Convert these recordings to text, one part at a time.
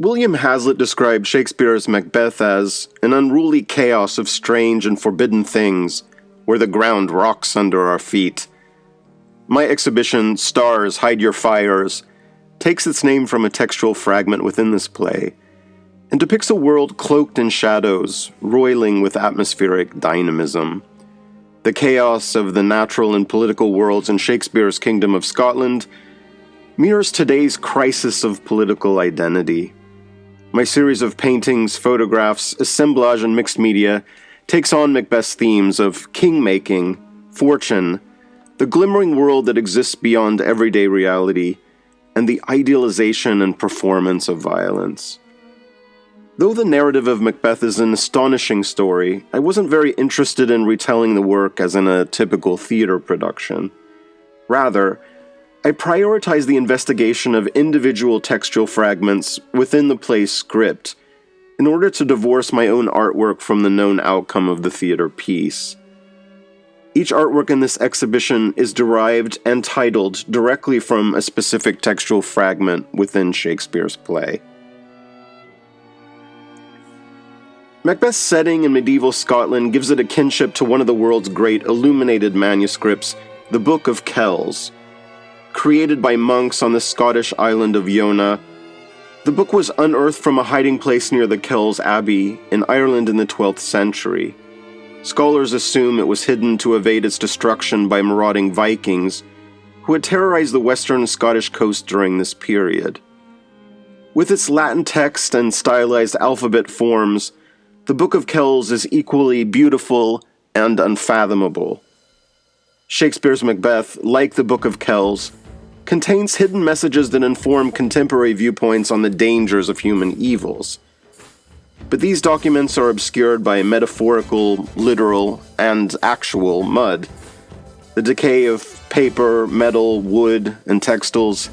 William Hazlitt described Shakespeare's Macbeth as an unruly chaos of strange and forbidden things, where the ground rocks under our feet. My exhibition, Stars, Hide Your Fires, takes its name from a textual fragment within this play, and depicts a world cloaked in shadows, roiling with atmospheric dynamism. The chaos of the natural and political worlds in Shakespeare's Kingdom of Scotland mirrors today's crisis of political identity. My series of paintings, photographs, assemblage, and mixed media takes on Macbeth's themes of king-making, fortune, the glimmering world that exists beyond everyday reality, and the idealization and performance of violence. Though the narrative of Macbeth is an astonishing story, I wasn't very interested in retelling the work as in a typical theater production. Rather, I prioritized the investigation of individual textual fragments within the play's script in order to divorce my own artwork from the known outcome of the theater piece. Each artwork in this exhibition is derived and titled directly from a specific textual fragment within Shakespeare's play. Macbeth's setting in medieval Scotland gives it a kinship to one of the world's great illuminated manuscripts, the Book of Kells. Created by monks on the Scottish island of Iona, the book was unearthed from a hiding place near the Kells Abbey in Ireland in the 12th century. Scholars assume it was hidden to evade its destruction by marauding Vikings, who had terrorized the western Scottish coast during this period. With its Latin text and stylized alphabet forms, the Book of Kells is equally beautiful and unfathomable. Shakespeare's Macbeth, like the Book of Kells, contains hidden messages that inform contemporary viewpoints on the dangers of human evils. But these documents are obscured by metaphorical, literal, and actual mud. The decay of paper, metal, wood, and textiles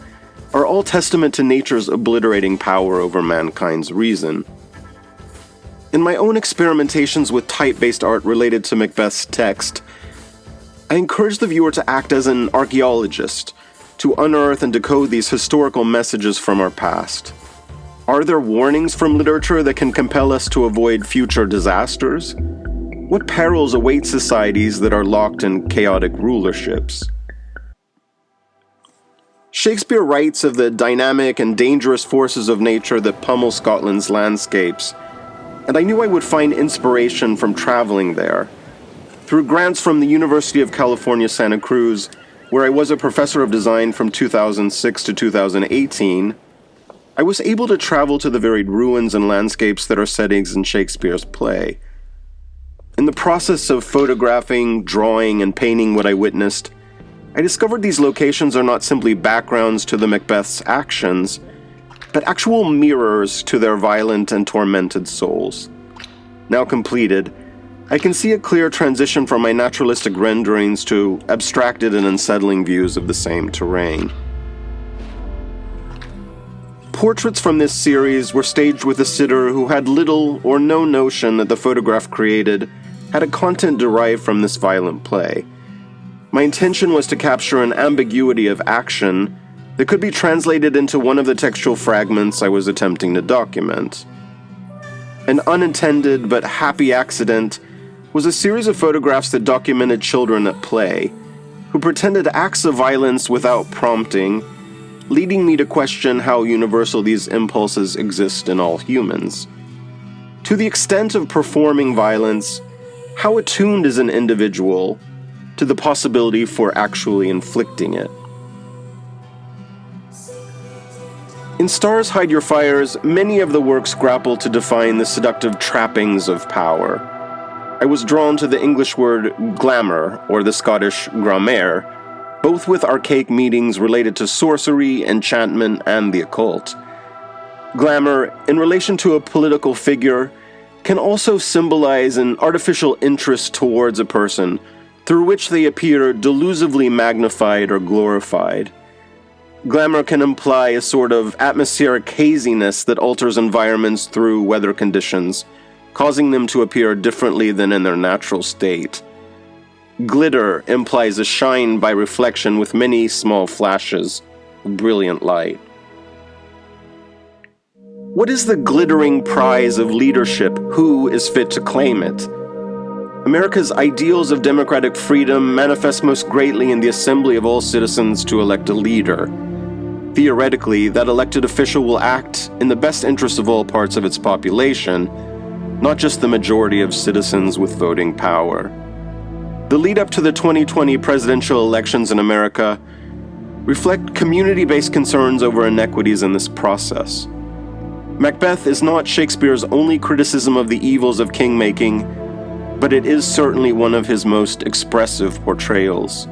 are all testament to nature's obliterating power over mankind's reason. In my own experimentations with type-based art related to Macbeth's text, I encourage the viewer to act as an archaeologist, to unearth and decode these historical messages from our past. Are there warnings from literature that can compel us to avoid future disasters? What perils await societies that are locked in chaotic rulerships? Shakespeare writes of the dynamic and dangerous forces of nature that pummel Scotland's landscapes, and I knew I would find inspiration from traveling there. Through grants from the University of California, Santa Cruz, where I was a professor of design from 2006 to 2018, I was able to travel to the varied ruins and landscapes that are settings in Shakespeare's play. In the process of photographing, drawing, and painting what I witnessed, I discovered these locations are not simply backgrounds to the Macbeth's actions, but actual mirrors to their violent and tormented souls. Now completed, I can see a clear transition from my naturalistic renderings to abstracted and unsettling views of the same terrain. Portraits from this series were staged with a sitter who had little or no notion that the photograph created had a content derived from this violent play. My intention was to capture an ambiguity of action that could be translated into one of the textual fragments I was attempting to document. An unintended but happy accident was a series of photographs that documented children at play, who pretended acts of violence without prompting, leading me to question how universal these impulses exist in all humans. To the extent of performing violence, how attuned is an individual to the possibility for actually inflicting it? In Stars, Hide Your Fires, many of the works grapple to define the seductive trappings of power. I was drawn to the English word glamour, or the Scottish grammaire, both with archaic meanings related to sorcery, enchantment, and the occult. Glamour, in relation to a political figure, can also symbolize an artificial interest towards a person, through which they appear delusively magnified or glorified. Glamour can imply a sort of atmospheric haziness that alters environments through weather conditions, causing them to appear differently than in their natural state. Glitter implies a shine by reflection with many small flashes of brilliant light. What is the glittering prize of leadership? Who is fit to claim it? America's ideals of democratic freedom manifest most greatly in the assembly of all citizens to elect a leader. Theoretically, that elected official will act in the best interest of all parts of its population, not just the majority of citizens with voting power. The lead-up to the 2020 presidential elections in America reflect community-based concerns over inequities in this process. Macbeth is not Shakespeare's only criticism of the evils of king-making, but it is certainly one of his most expressive portrayals.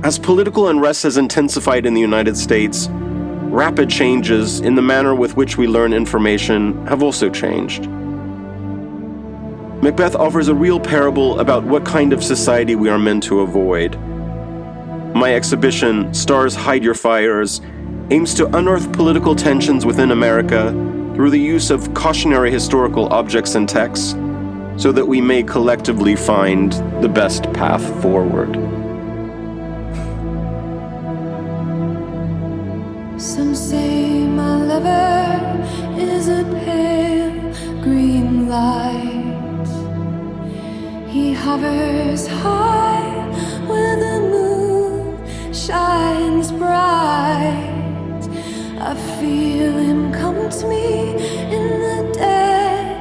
As political unrest has intensified in the United States, rapid changes in the manner with which we learn information have also changed. Macbeth offers a real parable about what kind of society we are meant to avoid. My exhibition, Stars Hide Your Fires, aims to unearth political tensions within America through the use of cautionary historical objects and texts, so that we may collectively find the best path forward. Some say my lover is a pale green light. He hovers high where the moon shines bright. I feel him come to me in the